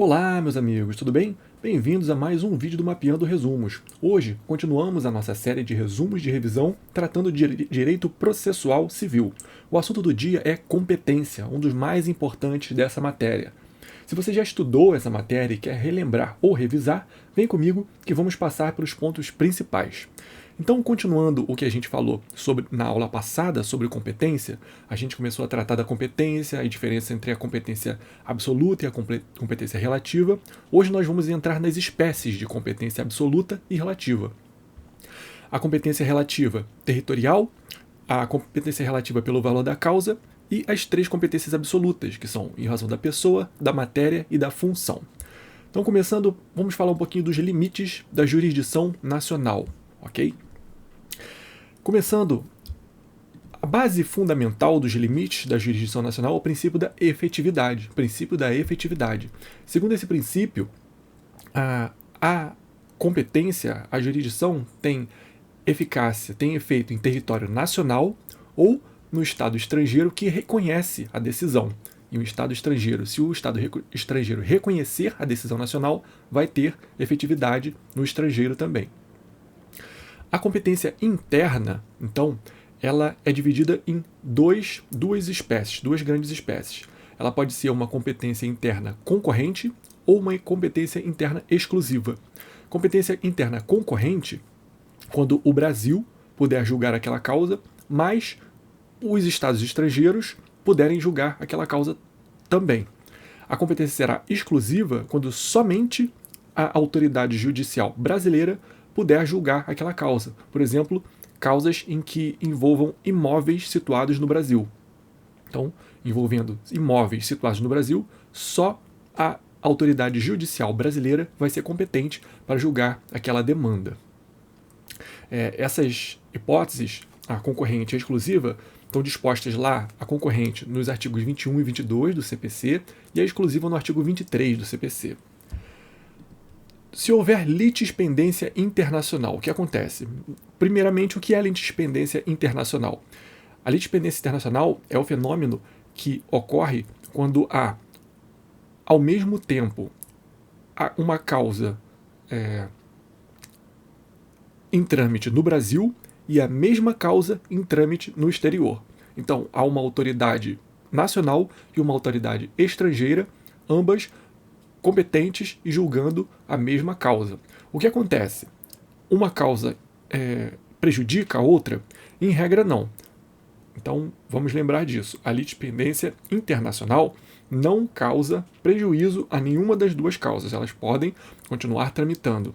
Olá, meus amigos, tudo bem? Bem-vindos a mais um vídeo do Mapeando Resumos. Hoje, continuamos a nossa série de resumos de revisão tratando de direito processual civil. O assunto do dia é competência, um dos mais importantes dessa matéria. Se você já estudou essa matéria e quer relembrar ou revisar, vem comigo que vamos passar pelos pontos principais. Então, continuando o que a gente falou na aula passada sobre competência, a gente começou a tratar da competência, a diferença entre a competência absoluta e a competência relativa. Hoje nós vamos entrar nas espécies de competência absoluta e relativa. A competência relativa territorial, a competência relativa pelo valor da causa e as três competências absolutas, que são em razão da pessoa, da matéria e da função. Então, começando, vamos falar um pouquinho dos limites da jurisdição nacional, ok? Começando, a base fundamental dos limites da jurisdição nacional é o princípio da efetividade. Segundo esse princípio, a competência, a jurisdição tem eficácia, tem efeito em território nacional ou no Estado estrangeiro que reconhece a decisão. E o Estado estrangeiro, se o Estado estrangeiro reconhecer a decisão nacional, vai ter efetividade no estrangeiro também. A competência interna, então, ela é dividida em duas grandes espécies. Ela pode ser uma competência interna concorrente ou uma competência interna exclusiva. Competência interna concorrente, quando o Brasil puder julgar aquela causa, mas os estados estrangeiros puderem julgar aquela causa também. A competência será exclusiva quando somente a autoridade judicial brasileira puder julgar aquela causa. Por exemplo, causas em que envolvam imóveis situados no Brasil. Então, envolvendo imóveis situados no Brasil, só a autoridade judicial brasileira vai ser competente para julgar aquela demanda. Essas hipóteses, a concorrente e a exclusiva, estão dispostas lá, a concorrente nos artigos 21 e 22 do CPC e a exclusiva no artigo 23 do CPC. Se houver litispendência internacional, o que acontece? Primeiramente, o que é a litispendência internacional? A litispendência internacional é o fenômeno que ocorre quando há, ao mesmo tempo, uma causa em trâmite no Brasil e a mesma causa em trâmite no exterior. Então, há uma autoridade nacional e uma autoridade estrangeira, ambas competentes e julgando a mesma causa. O que acontece? Uma causa prejudica a outra? Em regra, não. Então, vamos lembrar disso. A litispendência internacional não causa prejuízo a nenhuma das duas causas. Elas podem continuar tramitando.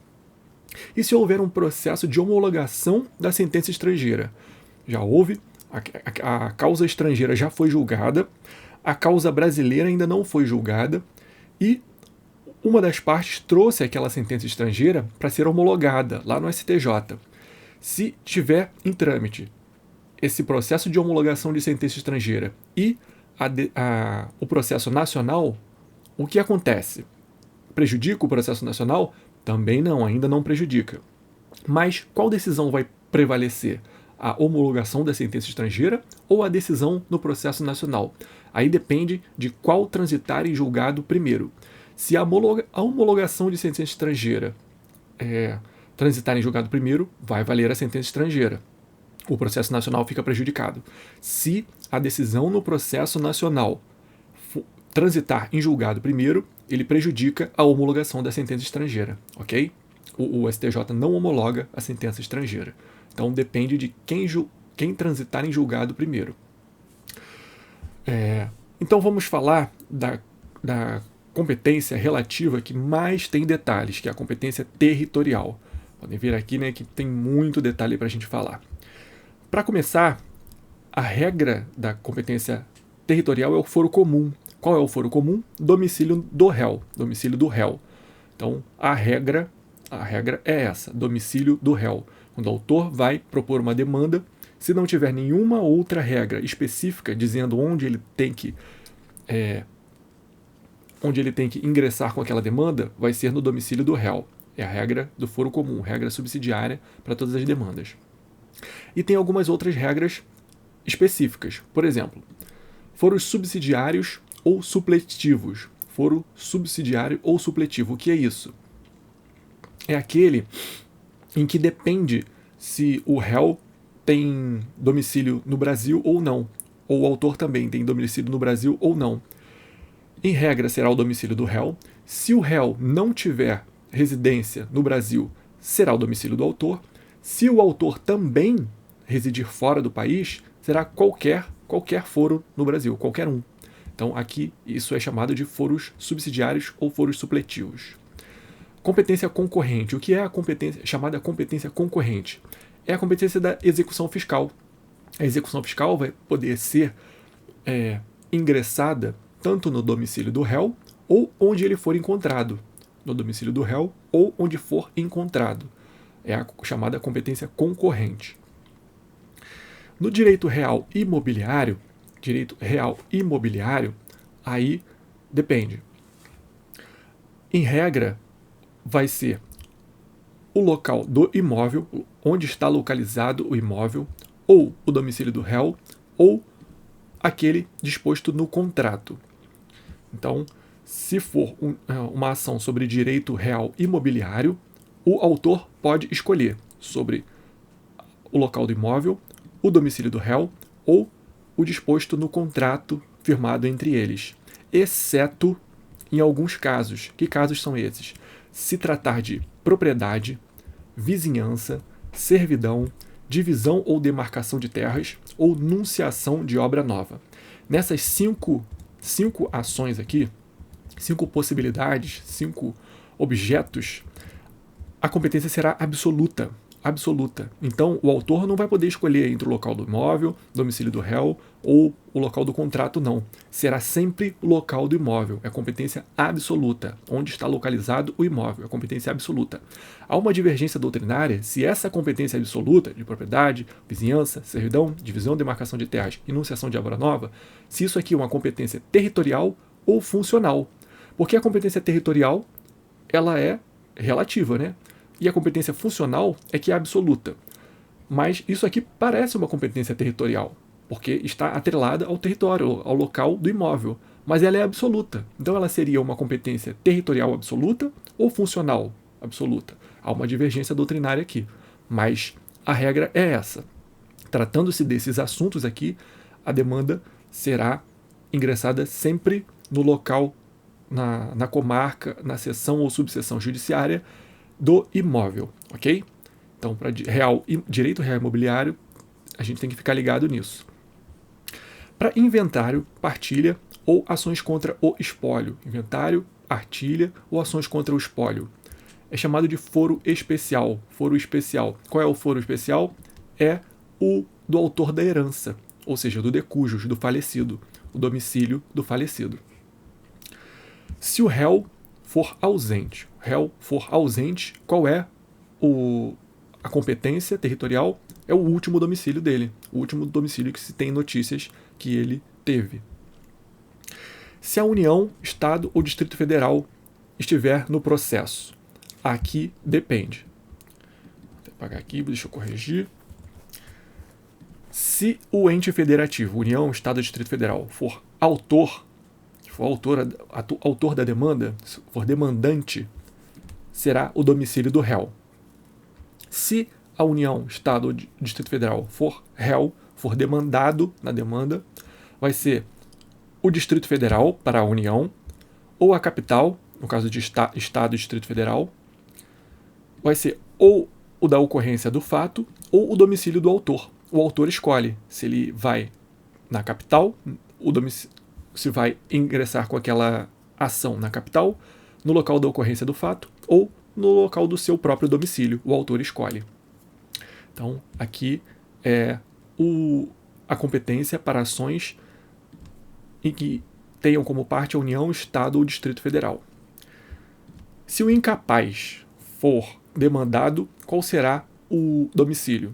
E se houver um processo de homologação da sentença estrangeira? Já houve, a causa estrangeira já foi julgada, a causa brasileira ainda não foi julgada e uma das partes trouxe aquela sentença estrangeira para ser homologada lá no STJ. Se tiver em trâmite esse processo de homologação de sentença estrangeira e o processo nacional, o que acontece? Prejudica o processo nacional? Também não, ainda não prejudica. Mas qual decisão vai prevalecer? A homologação da sentença estrangeira ou a decisão no processo nacional? Aí depende de qual transitar em julgado primeiro. Se a homologação de sentença estrangeira transitar em julgado primeiro, vai valer a sentença estrangeira. O processo nacional fica prejudicado. Se a decisão no processo nacional transitar em julgado primeiro, ele prejudica a homologação da sentença estrangeira, ok? O STJ não homologa a sentença estrangeira. Então depende de quem transitar em julgado primeiro. Então vamos falar da competência relativa que mais tem detalhes, que é a competência territorial. Podem ver aqui, né, que tem muito detalhe para a gente falar. Para começar, a regra da competência territorial é o foro comum. Qual é o foro comum? Domicílio do réu. Então, a regra é essa, domicílio do réu. Quando o autor vai propor uma demanda, se não tiver nenhuma outra regra específica dizendo onde ele tem que ingressar com aquela demanda, vai ser no domicílio do réu. É a regra do foro comum, regra subsidiária para todas as demandas. E tem algumas outras regras específicas. Por exemplo, foros subsidiários ou supletivos. foro subsidiário ou supletivo. O que é isso? É aquele em que depende se o réu tem domicílio no Brasil ou não, ou o autor também tem domicílio no Brasil ou não. Em regra, será o domicílio do réu. Se o réu não tiver residência no Brasil, será o domicílio do autor. Se o autor também residir fora do país, será qualquer foro no Brasil, qualquer um. Então, aqui, isso é chamado de foros subsidiários ou foros supletivos. Competência concorrente. O que é a competência chamada competência concorrente? É a competência da execução fiscal. A execução fiscal vai poder ser ingressada tanto no domicílio do réu ou onde ele for encontrado. No domicílio do réu ou onde for encontrado. É a chamada competência concorrente. No direito real imobiliário, aí depende. Em regra, vai ser o local do imóvel, onde está localizado o imóvel, ou o domicílio do réu, ou aquele disposto no contrato. Então, se for uma ação sobre direito real imobiliário, o autor pode escolher sobre o local do imóvel, o domicílio do réu ou o disposto no contrato firmado entre eles, exceto em alguns casos. Que casos são esses? Se tratar de propriedade, vizinhança, servidão, divisão ou demarcação de terras ou nunciação de obra nova. Nessas cinco ações aqui, 5 possibilidades, 5 objetos, a competência será absoluta. Então, o autor não vai poder escolher entre o local do imóvel, domicílio do réu ou o local do contrato, não. Será sempre o local do imóvel. É competência absoluta. Onde está localizado o imóvel. É competência absoluta. Há uma divergência doutrinária se essa competência absoluta de propriedade, vizinhança, servidão, divisão, demarcação de terras e enunciação de obra nova, se isso aqui é uma competência territorial ou funcional. Porque a competência territorial, ela é relativa, né? E a competência funcional é que é absoluta. Mas isso aqui parece uma competência territorial, porque está atrelada ao território, ao local do imóvel. Mas ela é absoluta. Então ela seria uma competência territorial absoluta ou funcional absoluta. Há uma divergência doutrinária aqui. Mas a regra é essa. Tratando-se desses assuntos aqui, a demanda será ingressada sempre no local, na comarca, na seção ou subseção judiciária do imóvel, ok? Então, para direito real imobiliário, a gente tem que ficar ligado nisso. Para inventário, partilha ou ações contra o espólio. Inventário, partilha ou ações contra o espólio. É chamado de foro especial. Foro especial. Qual é o foro especial? É o do autor da herança, ou seja, do decujus, do falecido, o domicílio do falecido. Se o réu for ausente, qual é a competência territorial? É o último domicílio dele, o último domicílio que se tem notícias que ele teve. Se a União, Estado ou Distrito Federal estiver no processo, aqui depende. Vou apagar aqui, deixa eu corrigir. Se o ente federativo, União, Estado ou Distrito Federal, for autor da demanda, for demandante, será o domicílio do réu. Se a União, Estado ou Distrito Federal for réu, for demandado na demanda, vai ser o Distrito Federal para a União, ou a capital, no caso de Estado e Distrito Federal, vai ser ou o da ocorrência do fato, ou o domicílio do autor. O autor escolhe se ele vai na capital, se vai ingressar com aquela ação na capital, no local da ocorrência do fato ou no local do seu próprio domicílio. O autor escolhe. Então, aqui é a competência para ações em que tenham como parte a União, Estado ou Distrito Federal. Se o incapaz for demandado, qual será o domicílio?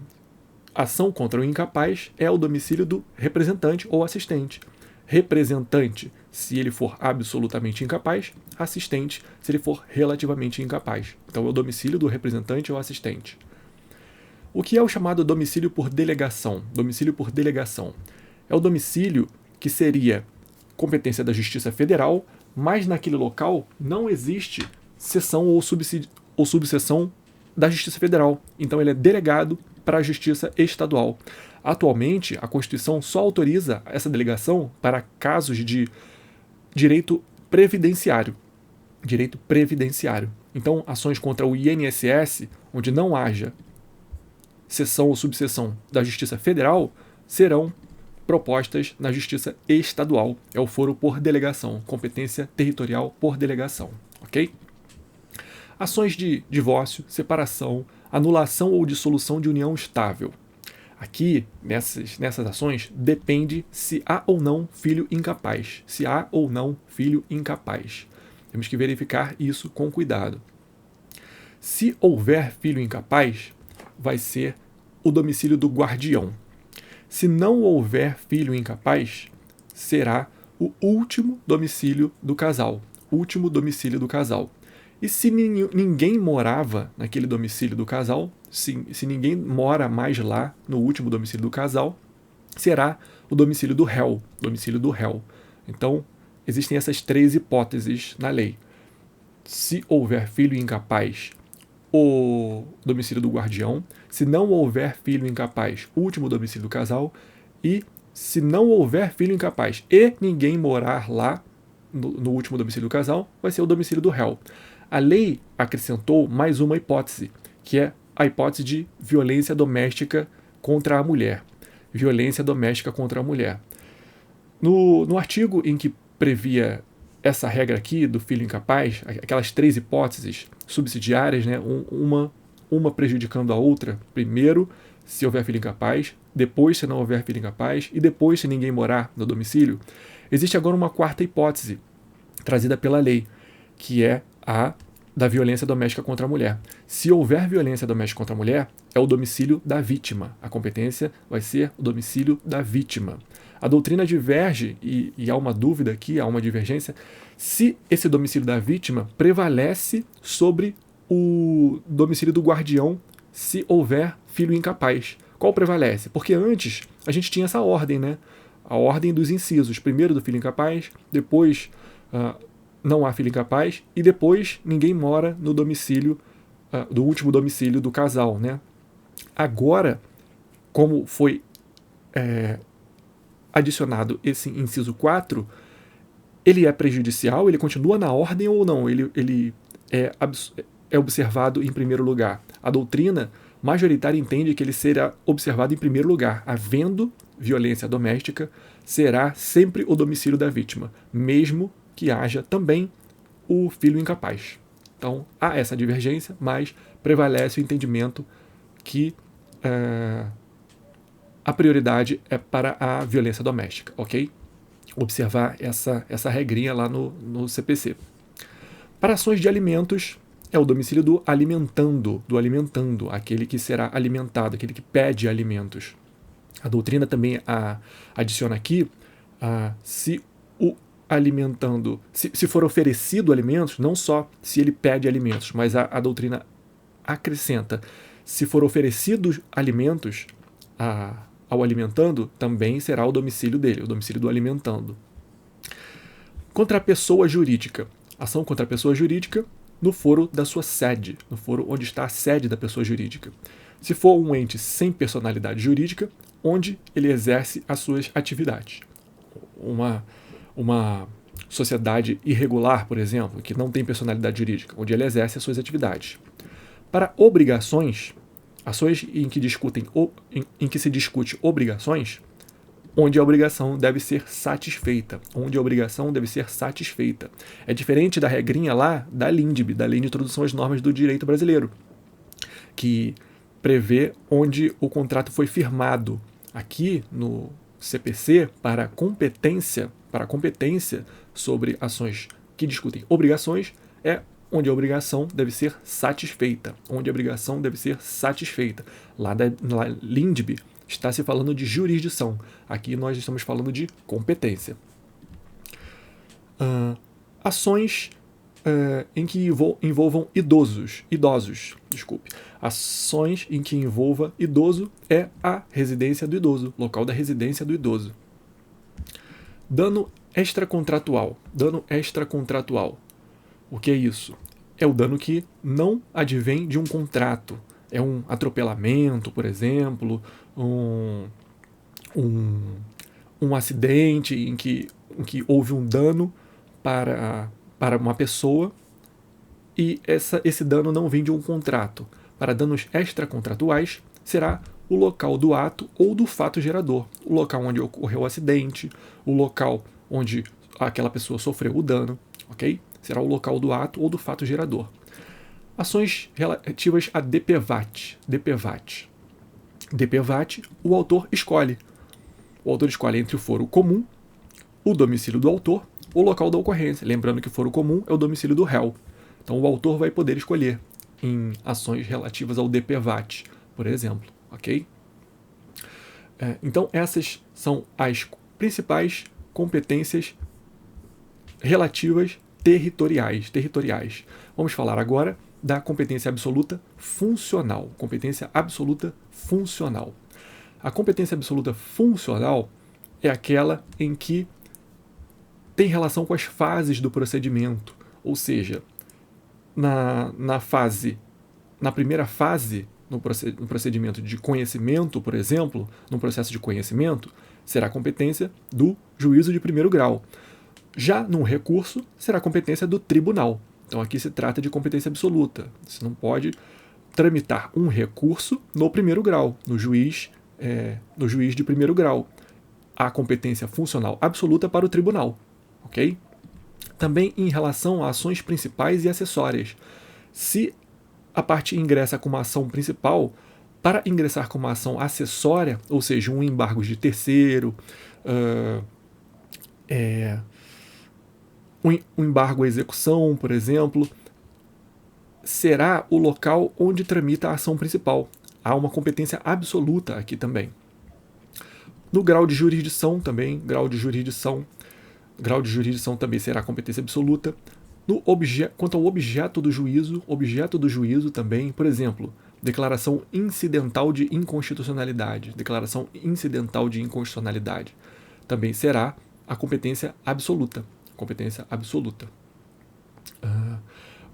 Ação contra o incapaz é o domicílio do representante ou assistente. Representante, se ele for absolutamente incapaz. Assistente, se ele for relativamente incapaz. Então é o domicílio do representante ou assistente. O que é o chamado domicílio por delegação? Domicílio por delegação é o domicílio que seria competência da Justiça Federal, mas naquele local não existe seção ou subseção da Justiça Federal. Então ele é delegado para a Justiça Estadual. Atualmente, a Constituição só autoriza essa delegação para casos de direito previdenciário. Direito previdenciário. Então, ações contra o INSS, onde não haja seção ou subseção da Justiça Federal, serão propostas na Justiça Estadual. É o foro por delegação, competência territorial por delegação, ok? Ações de divórcio, separação, anulação ou dissolução de união estável. Aqui, nessas ações, depende se há ou não filho incapaz. Se há ou não filho incapaz. Temos que verificar isso com cuidado. Se houver filho incapaz, vai ser o domicílio do guardião. Se não houver filho incapaz, será o último domicílio do casal. Último domicílio do casal. E se ninguém morava naquele domicílio do casal, se ninguém mora mais lá no último domicílio do casal, será o domicílio do réu. Domicílio do réu. Então, existem essas 3 hipóteses na lei. Se houver filho incapaz, o domicílio do guardião. Se não houver filho incapaz, o último domicílio do casal. E se não houver filho incapaz e ninguém morar lá no último domicílio do casal, vai ser o domicílio do réu. A lei acrescentou mais uma hipótese, que é a hipótese de violência doméstica contra a mulher. Violência doméstica contra a mulher. No artigo em que previa essa regra aqui do filho incapaz, aquelas 3 hipóteses subsidiárias, né, uma prejudicando a outra, primeiro se houver filho incapaz, depois se não houver filho incapaz e depois se ninguém morar no domicílio, existe agora uma 4ª hipótese trazida pela lei, que é a da violência doméstica contra a mulher. Se houver violência doméstica contra a mulher, é o domicílio da vítima. A competência vai ser o domicílio da vítima. A doutrina diverge, e há uma dúvida aqui, há uma divergência, se esse domicílio da vítima prevalece sobre o domicílio do guardião se houver filho incapaz. Qual prevalece? Porque antes a gente tinha essa ordem, né? A ordem dos incisos. Primeiro do filho incapaz, depois não há filho incapaz e depois ninguém mora no domicílio, do último domicílio do casal, né? Agora, como foi adicionado esse inciso 4, ele é prejudicial, ele continua na ordem ou não? Ele é observado em primeiro lugar. A doutrina majoritária entende que ele será observado em primeiro lugar. Havendo violência doméstica, será sempre o domicílio da vítima, mesmo que haja também o filho incapaz. Então, há essa divergência, mas prevalece o entendimento que a prioridade é para a violência doméstica, ok? Observar essa regrinha lá no CPC. Para ações de alimentos, é o domicílio do alimentando, aquele que será alimentado, aquele que pede alimentos. A doutrina também adiciona aqui, se o alimentando, se for oferecido alimentos, não só se ele pede alimentos, mas a doutrina acrescenta, se for oferecidos alimentos ao alimentando, também será o domicílio dele, o domicílio do alimentando. Contra a pessoa jurídica. Ação contra a pessoa jurídica no foro da sua sede, no foro onde está a sede da pessoa jurídica. Se for um ente sem personalidade jurídica, onde ele exerce as suas atividades. Uma sociedade irregular, por exemplo, que não tem personalidade jurídica, onde ele exerce as suas atividades. Para obrigações, ações em que se discute obrigações, onde a obrigação deve ser satisfeita. É diferente da regrinha lá da LINDB, da Lei de Introdução às Normas do Direito Brasileiro, que prevê onde o contrato foi firmado. Aqui no CPC, para competência sobre ações que discutem obrigações, é onde a obrigação deve ser satisfeita. Lá na LINDB está se falando de jurisdição. Aqui nós estamos falando de competência. Ações em que envolvam idosos. Ações em que envolva idoso é a residência do idoso, local da residência do idoso. Dano extracontratual. Dano extracontratual. O que é isso? É o dano que não advém de um contrato. É um atropelamento, por exemplo, um acidente em que houve um dano para uma pessoa e esse dano não vem de um contrato. Para danos extracontratuais, será o local do ato ou do fato gerador, o local onde ocorreu o acidente, o local onde aquela pessoa sofreu o dano, ok? Será o local do ato ou do fato gerador. Ações relativas a DPVAT. DPVAT, o autor escolhe. O autor escolhe entre o foro comum, o domicílio do autor, o local da ocorrência. Lembrando que o foro comum é o domicílio do réu. Então o autor vai poder escolher em ações relativas ao DPVAT, por exemplo, ok? Então essas são as principais competências relativas territoriais. Vamos falar agora da competência absoluta funcional. Competência absoluta funcional. A competência absoluta funcional é aquela em que tem relação com as fases do procedimento, ou seja, na primeira fase, no procedimento de conhecimento, por exemplo, no processo de conhecimento, será a competência do juízo de primeiro grau. Já num recurso, será a competência do tribunal. Então aqui se trata de competência absoluta. Você não pode tramitar um recurso no primeiro grau, no juiz de primeiro grau. Há competência funcional absoluta para o tribunal, ok? Também em relação a ações principais e acessórias. Se a parte ingressa com uma ação principal, para ingressar com uma ação acessória, ou seja, um embargo de terceiro, um embargo à execução, por exemplo, será o local onde tramita a ação principal. Há uma competência absoluta aqui também. No grau de jurisdição também, grau de jurisdição também será competência absoluta. Quanto ao objeto do juízo também, por exemplo, declaração incidental de inconstitucionalidade. Declaração incidental de inconstitucionalidade também será a competência absoluta. Competência absoluta.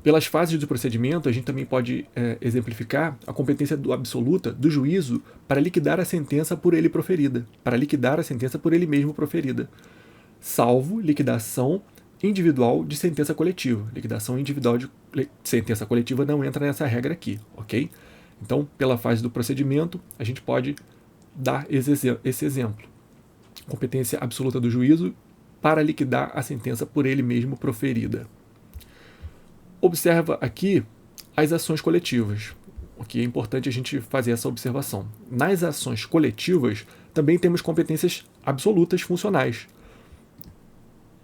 Pelas fases do procedimento, a gente também pode exemplificar a competência absoluta do juízo para liquidar a sentença por ele proferida, para liquidar a sentença por ele mesmo proferida, salvo liquidação individual de sentença coletiva. Liquidação individual de sentença coletiva não entra nessa regra aqui, ok? Então, pela fase do procedimento, a gente pode dar esse exemplo. Competência absoluta do juízo para liquidar a sentença por ele mesmo proferida. Observa aqui as ações coletivas. Aqui é importante a gente fazer essa observação. Nas ações coletivas, também temos competências absolutas funcionais.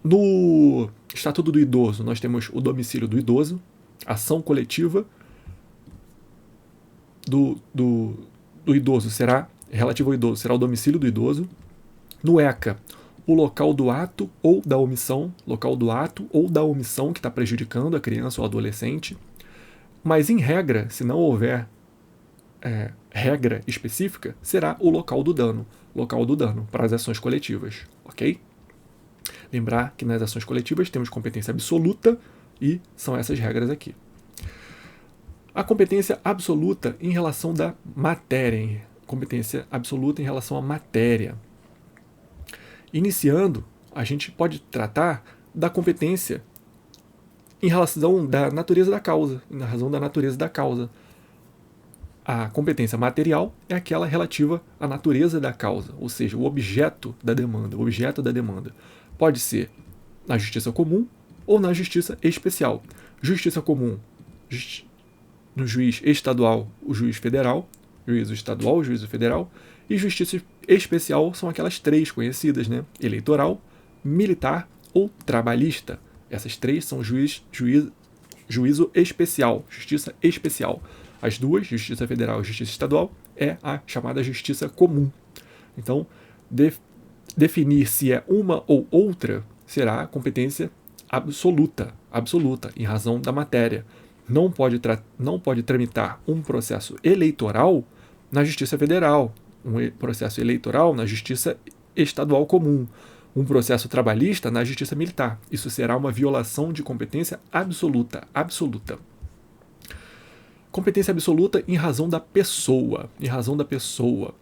No Estatuto do Idoso, nós temos o domicílio do idoso, ação coletiva do idoso será, relativo ao idoso, será o domicílio do idoso. No ECA, o local do ato ou da omissão, que está prejudicando a criança ou adolescente. Mas, em regra, se não houver regra específica, será o local do dano para as ações coletivas, ok? Lembrar que nas ações coletivas temos competência absoluta e são essas regras aqui. A competência absoluta em relação da matéria. Competência absoluta em relação à matéria. Iniciando, a gente pode tratar da competência em razão da natureza da causa. A competência material é aquela relativa à natureza da causa, ou seja, o objeto da demanda. Pode ser na justiça comum ou na justiça especial. Justiça comum, no juiz estadual, o juiz federal, juízo estadual, o juízo federal, e justiça especial são aquelas três conhecidas, né? Eleitoral, militar ou trabalhista. Essas três são juízo especial, justiça especial. As duas, justiça federal e justiça estadual, é a chamada justiça comum. Então, definir se é uma ou outra será competência absoluta, em razão da matéria. Não pode tramitar um processo eleitoral na justiça federal, um processo eleitoral na justiça estadual comum, um processo trabalhista na justiça militar. Isso será uma violação de competência absoluta. Absoluta. Competência absoluta em razão da pessoa. Em razão da pessoa.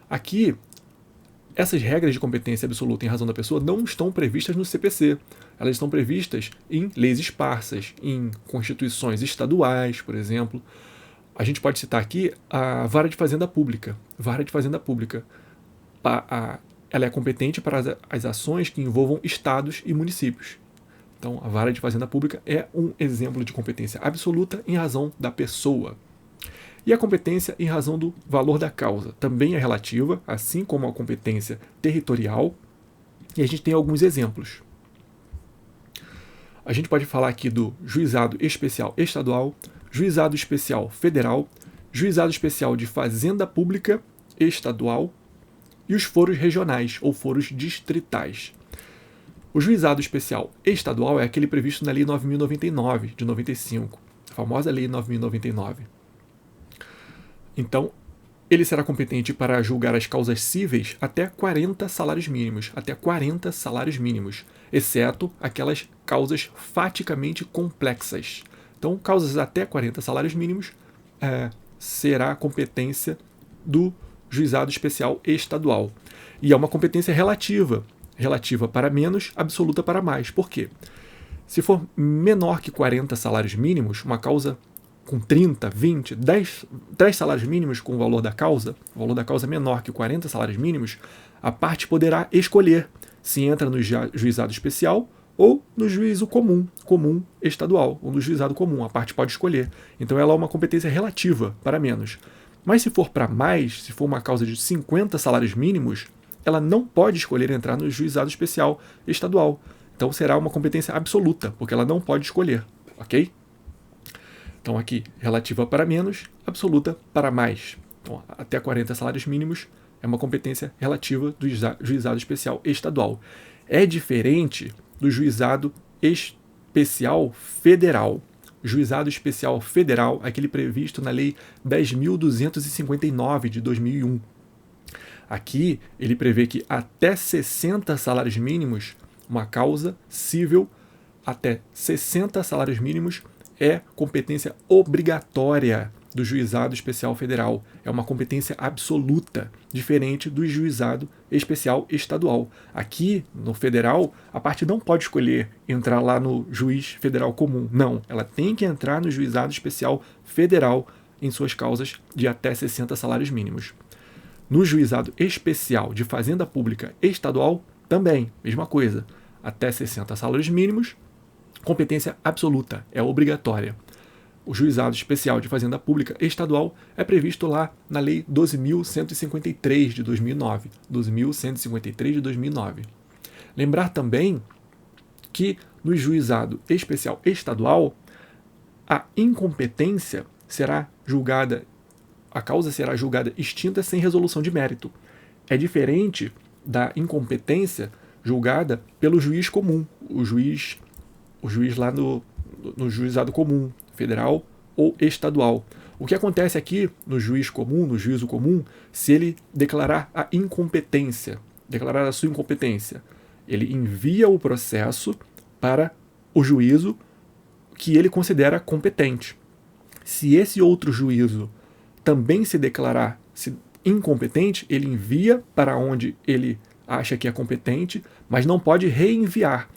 Aqui, essas regras de competência absoluta em razão da pessoa não estão previstas no CPC. Elas estão previstas em leis esparsas, em constituições estaduais, por exemplo. A gente pode citar aqui a Vara de Fazenda Pública. Vara de Fazenda Pública. Ela é competente para as ações que envolvam estados e municípios. Então, a Vara de Fazenda Pública é um exemplo de competência absoluta em razão da pessoa. E a competência em razão do valor da causa também é relativa, assim como a competência territorial. E a gente tem alguns exemplos. A gente pode falar aqui do Juizado Especial Estadual, Juizado Especial Federal, Juizado Especial de Fazenda Pública Estadual e os foros regionais ou foros distritais. O Juizado Especial Estadual é aquele previsto na Lei 9.099, de 95, a famosa Lei 9.099. Então, ele será competente para julgar as causas cíveis até 40 salários mínimos, exceto aquelas causas faticamente complexas. Então, causas até 40 salários mínimos será competência do Juizado Especial Estadual. E é uma competência relativa para menos, absoluta para mais. Por quê? Se for menor que 40 salários mínimos, uma causa com 30, 20, 10 salários mínimos com o valor da causa menor que 40 salários mínimos, a parte poderá escolher se entra no juizado especial ou no juízo comum estadual, ou no juizado comum. A parte pode escolher. Então ela é uma competência relativa para menos. Mas se for para mais, se for uma causa de 50 salários mínimos, ela não pode escolher entrar no juizado especial estadual. Então será uma competência absoluta, porque ela não pode escolher, ok? Então aqui, relativa para menos, absoluta para mais. Então, até 40 salários mínimos é uma competência relativa do juizado especial estadual. É diferente do juizado especial federal. Juizado especial federal, aquele previsto na Lei 10.259 de 2001. Aqui, ele prevê que até 60 salários mínimos, uma causa cível até 60 salários mínimos é competência obrigatória do Juizado Especial Federal. É uma competência absoluta, diferente do Juizado Especial Estadual. Aqui, no federal, a parte não pode escolher entrar lá no Juiz Federal Comum. Não, ela tem que entrar no Juizado Especial Federal em suas causas de até 60 salários mínimos. No Juizado Especial de Fazenda Pública Estadual, também, mesma coisa. Até 60 salários mínimos, competência absoluta, é obrigatória. O Juizado Especial de Fazenda Pública Estadual é previsto lá na Lei 12.153 de 2009. 12.153 de 2009. Lembrar também que no Juizado Especial Estadual, a incompetência será julgada, a causa será julgada extinta sem resolução de mérito. É diferente da incompetência julgada pelo juiz comum, o juiz lá no juizado comum, federal ou estadual. O que acontece aqui no juízo comum, se ele declarar a sua incompetência, ele envia o processo para o juízo que ele considera competente. Se esse outro juízo também se declarar incompetente, ele envia para onde ele acha que é competente, mas não pode reenviar.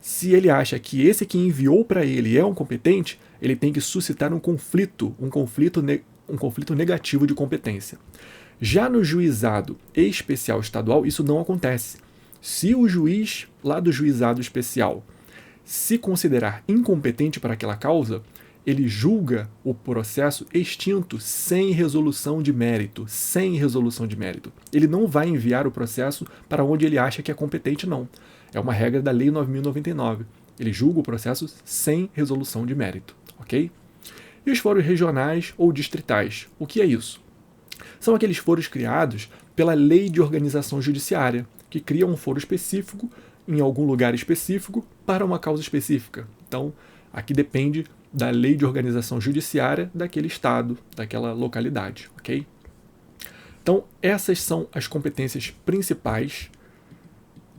Se ele acha que esse que enviou para ele é um competente, ele tem que suscitar um conflito negativo de competência. Já no juizado especial estadual, isso não acontece. Se o juiz lá do juizado especial se considerar incompetente para aquela causa, ele julga o processo extinto sem resolução de mérito. Ele não vai enviar o processo para onde ele acha que é competente, não. É uma regra da Lei 9.099. Ele julga o processo sem resolução de mérito, ok? E os foros regionais ou distritais? O que é isso? São aqueles foros criados pela Lei de Organização Judiciária, que cria um foro específico em algum lugar específico para uma causa específica. Então, aqui depende da Lei de Organização Judiciária daquele estado, daquela localidade, ok? Então, essas são as competências principais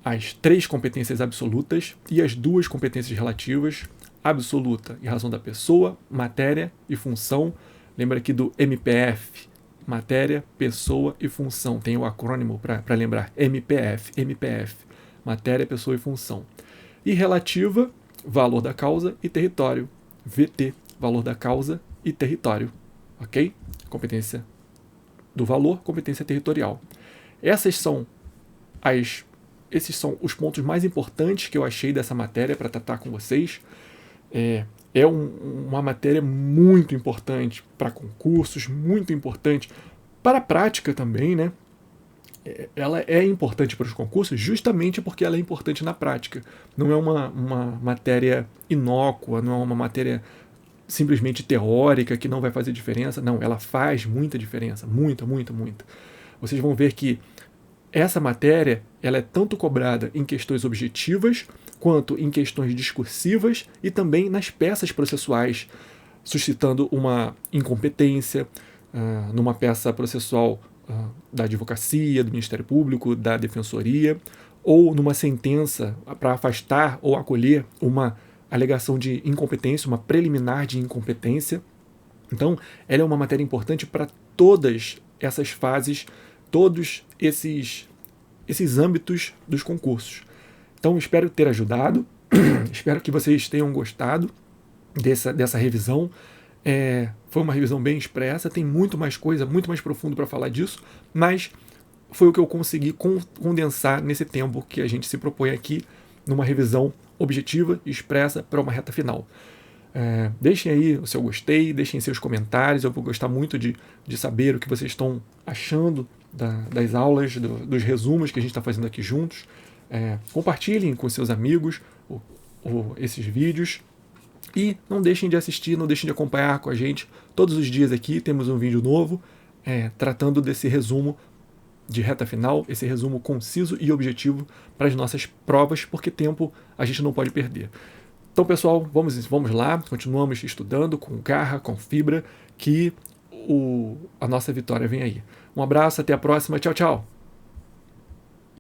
as 3 competências absolutas e as 2 competências relativas, absoluta em razão da pessoa, matéria e função. Lembra aqui do MPF, matéria, pessoa e função. Tem o acrônimo para lembrar, MPF, matéria, pessoa e função. E relativa, valor da causa e território, VT, valor da causa e território, ok? Competência do valor, competência territorial. Esses são os pontos mais importantes que eu achei dessa matéria para tratar com vocês. Uma matéria muito importante para concursos, muito importante para a prática também, né? Ela é importante para os concursos justamente porque ela é importante na prática. Não é uma matéria inócua, não é uma matéria simplesmente teórica que não vai fazer diferença. Não, ela faz muita diferença, muita. Vocês vão ver que essa matéria ela é tanto cobrada em questões objetivas quanto em questões discursivas e também nas peças processuais, suscitando uma incompetência numa peça processual da advocacia, do Ministério Público, da Defensoria, ou numa sentença para afastar ou acolher uma alegação de incompetência, uma preliminar de incompetência. Então, ela é uma matéria importante para todas essas fases, todos esses âmbitos dos concursos. Então, espero ter ajudado, espero que vocês tenham gostado dessa revisão. Foi uma revisão bem expressa, tem muito mais coisa, muito mais profundo para falar disso, mas foi o que eu consegui condensar nesse tempo que a gente se propõe aqui, numa revisão objetiva e expressa para uma reta final. Deixem aí o seu gostei, deixem seus comentários, eu vou gostar muito de saber o que vocês estão achando das aulas, dos resumos que a gente está fazendo aqui juntos. Compartilhem com seus amigos esses vídeos e não deixem de assistir, não deixem de acompanhar com a gente. Todos os dias aqui temos um vídeo novo tratando desse resumo de reta final, esse resumo conciso e objetivo para as nossas provas, porque tempo a gente não pode perder. Então, pessoal, vamos lá, continuamos estudando com garra, com fibra, que a nossa vitória vem aí. Um abraço, até a próxima, tchau, tchau!